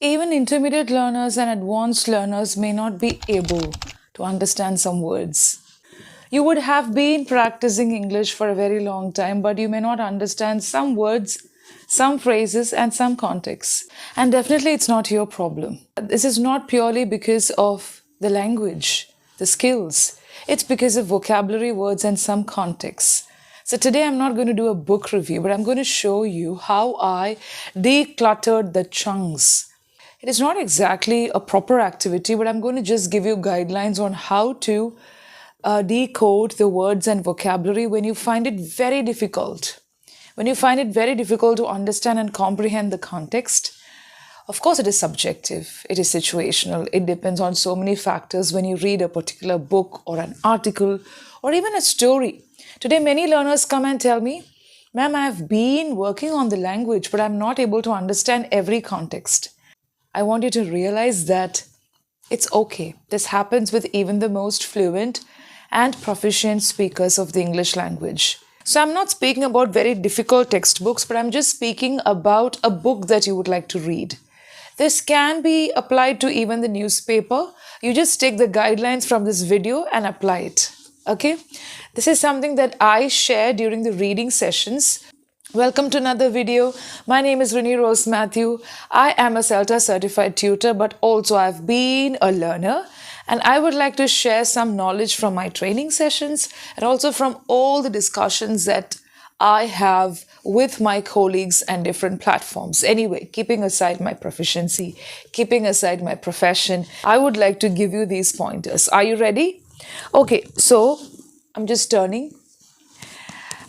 Even intermediate learners and advanced learners may not be able to understand some words. You would have been practicing English for a very long time, but you may not understand some words, some phrases, and some contexts. And definitely, it's not your problem. This is not purely because of the language, the skills. It's because of vocabulary, words, and some contexts. So today I'm not going to do a book review, but I'm going to show you how I decluttered the chunks. It is not exactly a proper activity, but I'm going to just give you guidelines on how to decode the words and vocabulary when you find it very difficult. When you find it very difficult to understand and comprehend the context, of course, it is subjective, it is situational, it depends on so many factors when you read a particular book or an article or even a story. Today, many learners come and tell me, Ma'am, I've been working on the language, but I'm not able to understand every context. I want you to realize that it's okay. This happens with even the most fluent and proficient speakers of the English language. So I'm not speaking about very difficult textbooks, but I'm just speaking about a book that you would like to read. This can be applied to even the newspaper. You just take the guidelines from this video and apply it. Okay? This is something that I share during the reading sessions. Welcome to another video. My name is Renee Rose Matthew. I am a CELTA certified tutor, but also I've been a learner. And I would like to share some knowledge from my training sessions and also from all the discussions that I have with my colleagues and different platforms. Anyway, keeping aside my proficiency, keeping aside my profession, I would like to give you these pointers. Are you ready? Okay, so I'm just turning.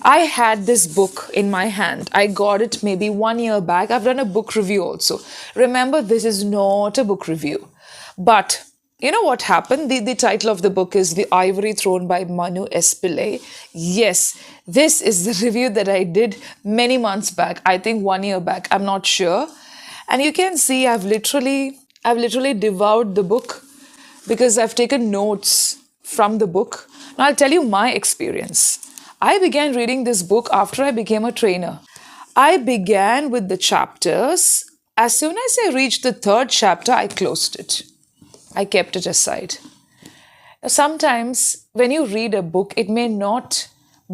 I had this book in my hand. I got it maybe 1 year back. I've done a book review also. Remember, this is not a book review. But you know what happened? The title of the book is The Ivory Throne by Manu S. Pillai. Yes, this is the review that I did many months back. I think 1 year back. I'm not sure. And you can see I've literally devoured the book because I've taken notes from the book. Now I'll tell you my experience. I began reading this book after I became a trainer. I began with the chapters. As soon as I reached the third chapter, I closed it. I kept it aside. Now, sometimes when you read a book, it may not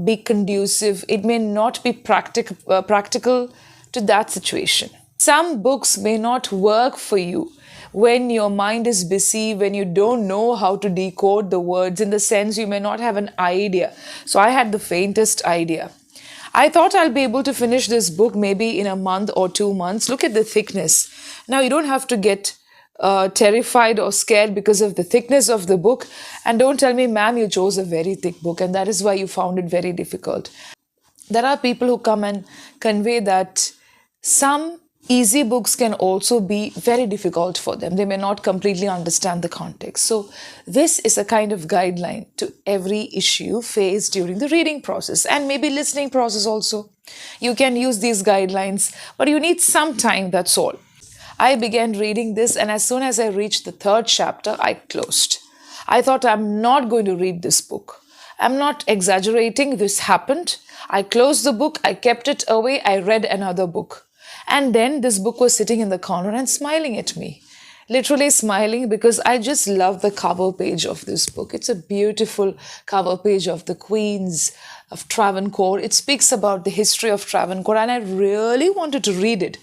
be conducive, it may not be practical to that situation. Some books may not work for you when your mind is busy, when you don't know how to decode the words, in the sense you may not have an idea. So I had the faintest idea. I thought I'll be able to finish this book maybe in a month or 2 months. Look at the thickness. Now you don't have to get terrified or scared because of the thickness of the book. And don't tell me, ma'am, you chose a very thick book and that is why you found it very difficult. There are people who come and convey that some easy books can also be very difficult for them. They may not completely understand the context. So this is a kind of guideline to every issue faced during the reading process and maybe listening process also. You can use these guidelines, but you need some time, that's all. I began reading this, and as soon as I reached the third chapter, I closed. I thought, I'm not going to read this book. I'm not exaggerating. This happened. I closed the book. I kept it away. I read another book. And then this book was sitting in the corner and smiling at me. Literally smiling because I just love the cover page of this book. It's a beautiful cover page of the Queens of Travancore. It speaks about the history of Travancore, and I really wanted to read it.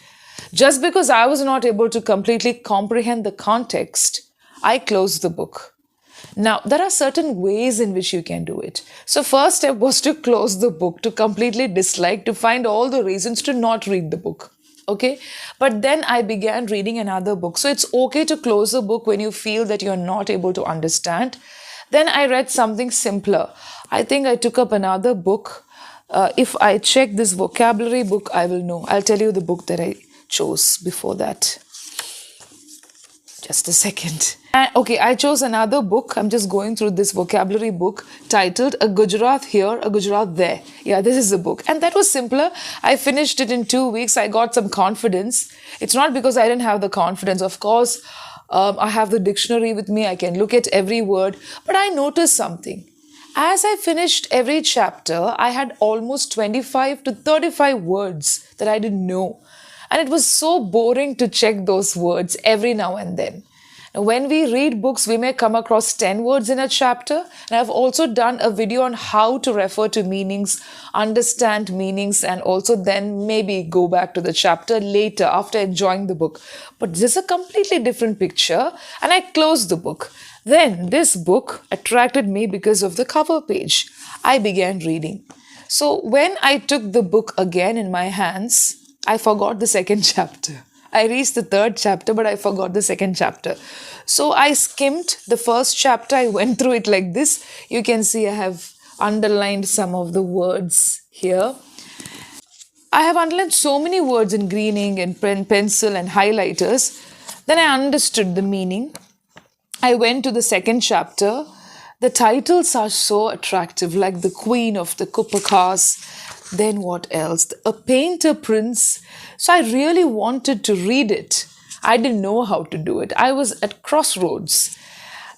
Just because I was not able to completely comprehend the context, I closed the book. Now, there are certain ways in which you can do it. So first step was to close the book, to completely dislike, to find all the reasons to not read the book. Okay? But then I began reading another book. So it's okay to close a book when you feel that you're not able to understand. Then I read something simpler. I think I took up another book. If I check this vocabulary book, I will know. I'll tell you the book that I chose before that. Just a second. Okay, I chose another book. I'm just going through this vocabulary book titled A Gujarat Here, A Gujarat There. Yeah, this is the book. And that was simpler. I finished it in 2 weeks. I got some confidence. It's not because I didn't have the confidence. Of course, I have the dictionary with me. I can look at every word. But I noticed something. As I finished every chapter, I had almost 25 to 35 words that I didn't know. And it was so boring to check those words every now and then. Now, when we read books, we may come across 10 words in a chapter. And I've also done a video on how to refer to meanings, understand meanings, and also then maybe go back to the chapter later after enjoying the book. But this is a completely different picture, and I closed the book. Then this book attracted me because of the cover page. I began reading. So when I took the book again in my hands, I forgot the second chapter. I reached the third chapter, but I forgot the second chapter. So I skimmed the first chapter. I went through it like this. You can see I have underlined some of the words here. I have underlined so many words in green ink and pencil and highlighters. Then I understood the meaning. I went to the second chapter. The titles are so attractive, like the Queen of the Kupakas. Then what else? A Painter Prince. So I really wanted to read it. I didn't know how to do it. I was at crossroads.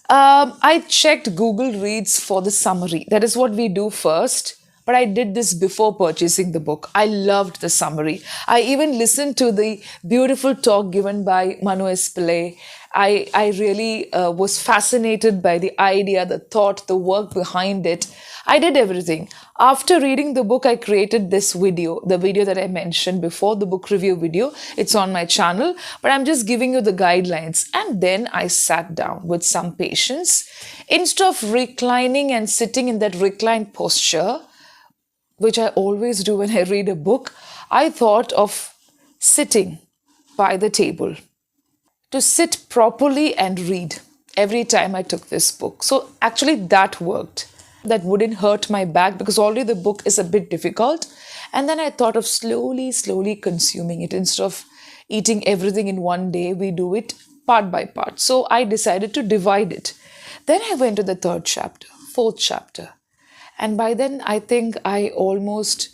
I checked Google Reads for the summary. That is what we do first. But I did this before purchasing the book. I loved the summary. I even listened to the beautiful talk given by Manu S. Pillai. I really was fascinated by the idea, the thought, the work behind it. I did everything. After reading the book, I created this video, the video that I mentioned before, the book review video. It's on my channel, but I'm just giving you the guidelines. And then I sat down with some patience. Instead of reclining and sitting in that reclined posture, which I always do when I read a book, I thought of sitting by the table to sit properly and read every time I took this book. So actually that worked. That wouldn't hurt my back because already the book is a bit difficult. And then I thought of slowly consuming it. Instead of eating everything in one day, we do it part by part. So I decided to divide it. Then I went to the third chapter, fourth chapter. And by then, I think I almost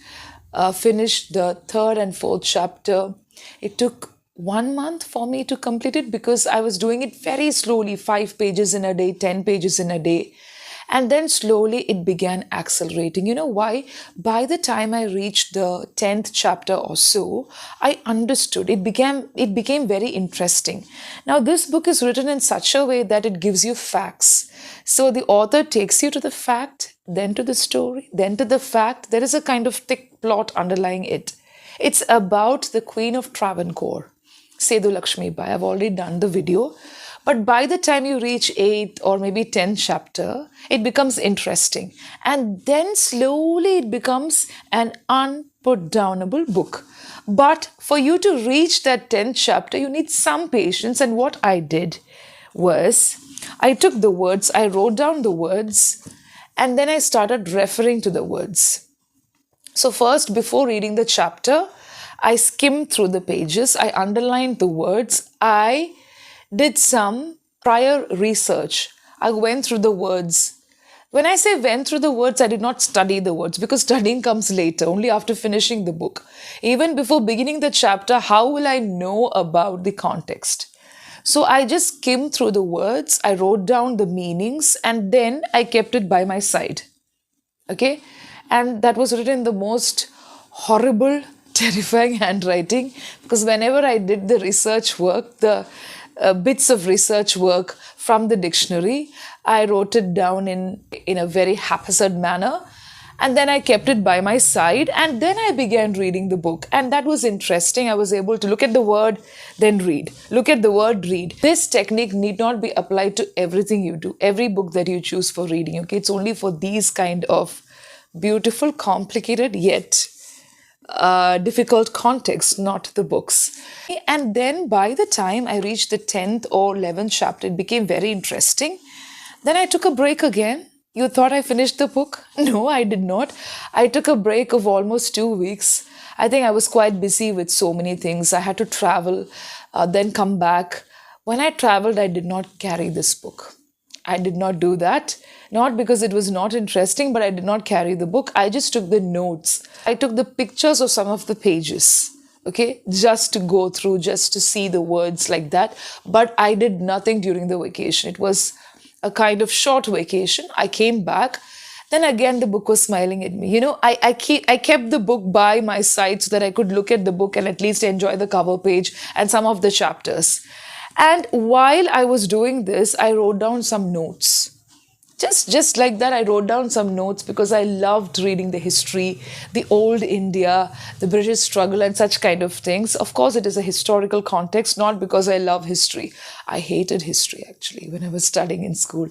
finished the third and fourth chapter. It took 1 month for me to complete it because I was doing it very slowly, 5 pages in a day, 10 pages in a day. And then slowly it began accelerating. You know why? By the time I reached the 10th chapter or so, I understood. It became very interesting. Now, this book is written in such a way that it gives you facts. So the author takes you to the fact, then to the story, then to the fact. There is a kind of thick plot underlying it. It's about the Queen of Travancore, Sethu Lakshmi Bai. I've already done the video. But by the time you reach 8th or maybe 10th chapter, it becomes interesting. And then slowly it becomes an unputdownable book. But for you to reach that 10th chapter, you need some patience. And what I did was, I took the words, I wrote down the words, and then I started referring to the words. So first, before reading the chapter, I skimmed through the pages, I underlined the words, I did some prior research. I went through the words. When I say went through the words, I did not study the words because studying comes later, only after finishing the book. Even before beginning the chapter, how will I know about the context? So I just skimmed through the words, I wrote down the meanings, and then I kept it by my side. Okay? And that was written in the most horrible, terrifying handwriting because whenever I did the research work, the bits of research work from the dictionary, I wrote it down in a very haphazard manner, and then I kept it by my side, and then I began reading the book, and that was interesting. I was able to look at the word, then read. Look at the word, read. This technique need not be applied to everything you do, every book that you choose for reading. Okay, it's only for these kind of beautiful, complicated yet difficult context, not the books. And then by the time I reached the 10th or 11th chapter, it became very interesting. Then I took a break again. You thought I finished the book? No, I did not. I took a break of almost 2 weeks. I think I was quite busy with so many things. I had to travel, then come back. When I traveled, I did not carry this book. I did not do that. Not because it was not interesting, but I did not carry the book. I just took the notes. I took the pictures of some of the pages, okay, just to go through, just to see the words like that. But I did nothing during the vacation. It was a kind of short vacation. I came back Then again, the book was smiling at me. I kept the book by my side so that I could look at the book and at least enjoy the cover page and some of the chapters. And while I was doing this, I wrote down some notes. Just like that, I wrote down some notes because I loved reading the history, the old India, the British struggle, and such kind of things. Of course, it is a historical context, not because I love history. I hated history actually when I was studying in school.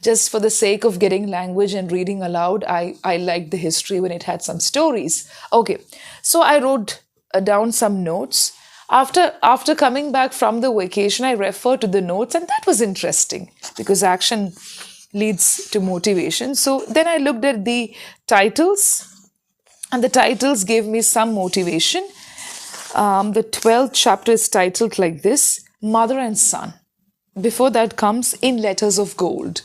Just for the sake of getting language and reading aloud, I liked the history when it had some stories. Okay, so I wrote down some notes. After coming back from the vacation, I referred to the notes, and that was interesting because action leads to motivation. So then I looked at the titles, and the titles gave me some motivation. The 12th chapter is titled like this: Mother and Son. Before that comes In Letters of Gold.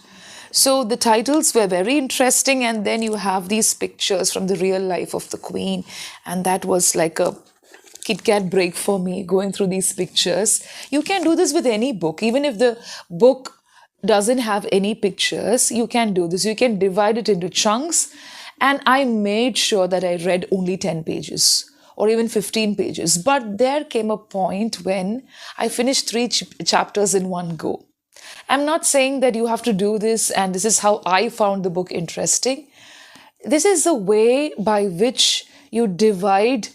So the titles were very interesting, and then you have these pictures from the real life of the Queen, and that was like a Kit Kat break for me, going through these pictures. You can do this with any book, even if the book doesn't have any pictures. You can do this. You can divide it into chunks, and I made sure that I read only 10 pages or even 15 pages. But there came a point when I finished 3 chapters in one go. I'm not saying that you have to do this, and this is how I found the book interesting. This is the way by which you divide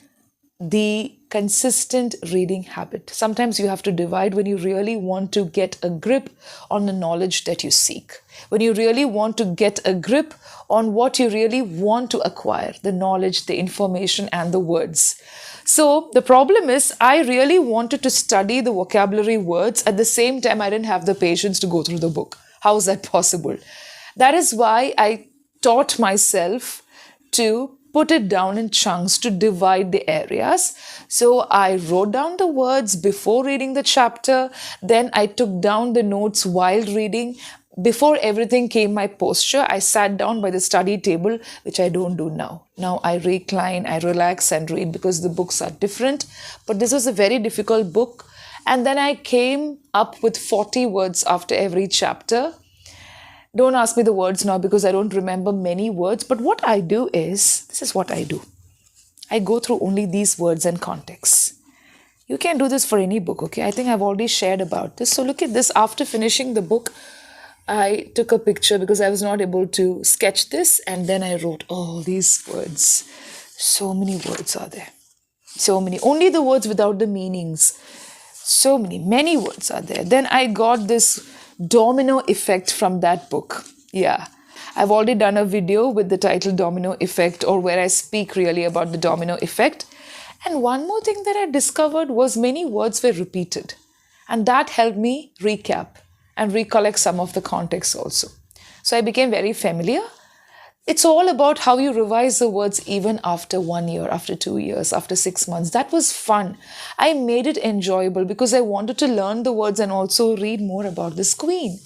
the consistent reading habit. Sometimes you have to divide when you really want to get a grip on the knowledge that you seek. When you really want to get a grip on what you really want to acquire, the knowledge, the information, and the words. So the problem is, I really wanted to study the vocabulary words. At the same time, I didn't have the patience to go through the book. How is that possible? That is why I taught myself to put it down in chunks, to divide the areas. So I wrote down the words before reading the chapter. Then I took down the notes while reading. Before everything came my posture, I sat down by the study table, which I don't do now. Now I recline, I relax and read because the books are different. But this was a very difficult book. And then I came up with 40 words after every chapter. Don't ask me the words now because I don't remember many words. But what I do is, this is what I do. I go through only these words and contexts. You can do this for any book, okay? I think I've already shared about this. So look at this. After finishing the book, I took a picture because I was not able to sketch this. And then I wrote all these words. So many words are there. So many. Only the words without the meanings. So many words are there. Then I got this domino effect from that book. Yeah, I've already done a video with the title Domino Effect, or where I speak really about the domino effect. And one more thing that I discovered was many words were repeated, and that helped me recap and recollect some of the context also. So I became very familiar. It's all about how you revise the words even after 1 year, after 2 years, after 6 months. That was fun. I made it enjoyable because I wanted to learn the words and also read more about this queen.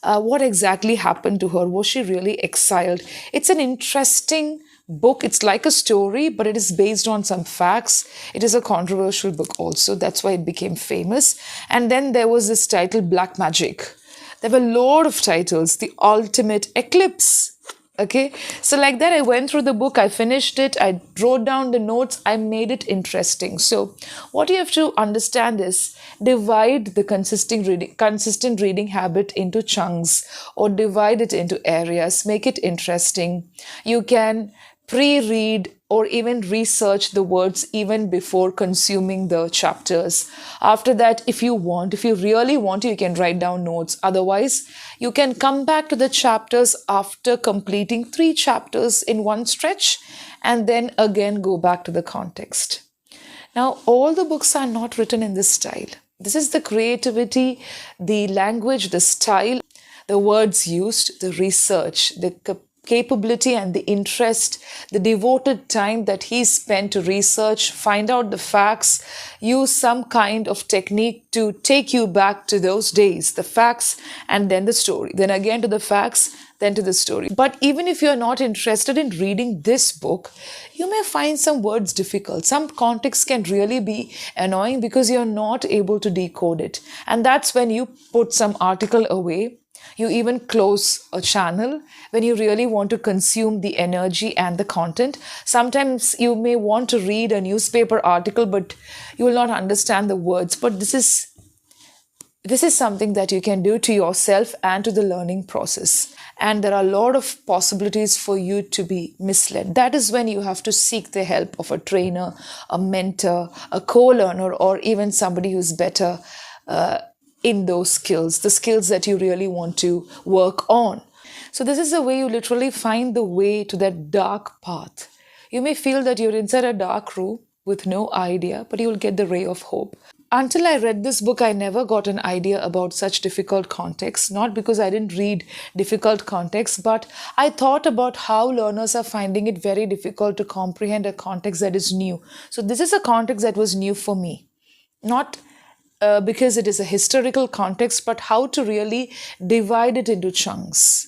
What exactly happened to her? Was she really exiled? It's an interesting book. It's like a story, but it is based on some facts. It is a controversial book also. That's why it became famous. And then there was this title, Black Magic. There were a lot of titles. The Ultimate Eclipse. Okay, so like that, I went through the book, I finished it, I wrote down the notes, I made it interesting. So what you have to understand is divide the consistent reading habit into chunks, or divide it into areas, make it interesting. You can pre-read or even research the words even before consuming the chapters. After that, if you really want to, you can write down notes. Otherwise, you can come back to the chapters after completing 3 chapters in one stretch, and then again go back to the context. Now, all the books are not written in this style. This is the creativity, the language, the style, the words used, the research, the capability and the interest, the devoted time that he spent to research, find out the facts, use some kind of technique to take you back to those days, the facts and then the story, then again to the facts, then to the story. But even if you're not interested in reading this book, you may find some words difficult. Some context can really be annoying because you're not able to decode it. And that's when you put some article away You even close a channel when you really want to consume the energy and the content. Sometimes you may want to read a newspaper article, but you will not understand the words. But this is something that you can do to yourself and to the learning process. And there are a lot of possibilities for you to be misled. That is when you have to seek the help of a trainer, a mentor, a co-learner, or even somebody who's better in those skills, the skills that you really want to work on. So this is the way you literally find the way to that dark path. You may feel that you're inside a dark room with no idea, but you will get the ray of hope. Until I read this book, I never got an idea about such difficult contexts, not because I didn't read difficult contexts, but I thought about how learners are finding it very difficult to comprehend a context that is new. So this is a context that was new for me, not because it is a historical context, but how to really divide it into chunks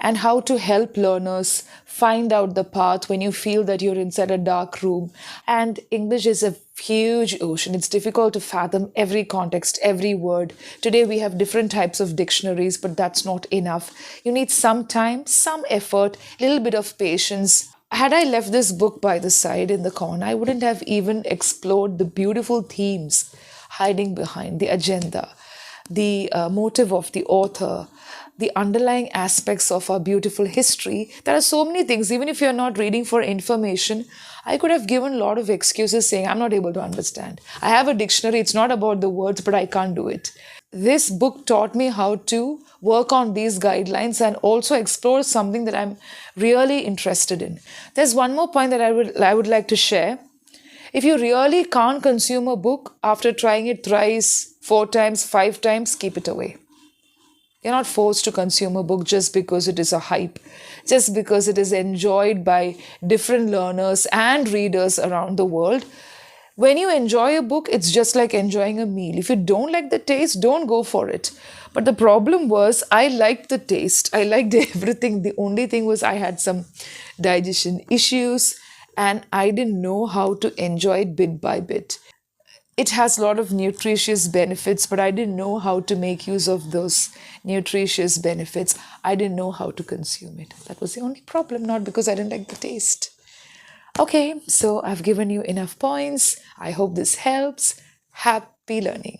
and how to help learners find out the path when you feel that you're inside a dark room. And English is a huge ocean. It's difficult to fathom every context, every word. Today we have different types of dictionaries, but that's not enough. You need some time, some effort, a little bit of patience. Had I left this book by the side in the corner, I wouldn't have even explored the beautiful themes hiding behind the agenda, the motive of the author, the underlying aspects of our beautiful history. There are so many things. Even if you're not reading for information, I could have given a lot of excuses saying, I'm not able to understand. I have a dictionary, it's not about the words, but I can't do it. This book taught me how to work on these guidelines and also explore something that I'm really interested in. There's one more point that I would like to share. If you really can't consume a book after trying it thrice, 4 times, 5 times, keep it away. You're not forced to consume a book just because it is a hype, just because it is enjoyed by different learners and readers around the world. When you enjoy a book, it's just like enjoying a meal. If you don't like the taste, don't go for it. But the problem was, I liked the taste. I liked everything. The only thing was I had some digestion issues and I didn't know how to enjoy it bit by bit. It has a lot of nutritious benefits, but I didn't know how to make use of those nutritious benefits. I didn't know how to consume it. That was the only problem, not because I didn't like the taste. Okay, so I've given you enough points. I hope this helps. Happy learning.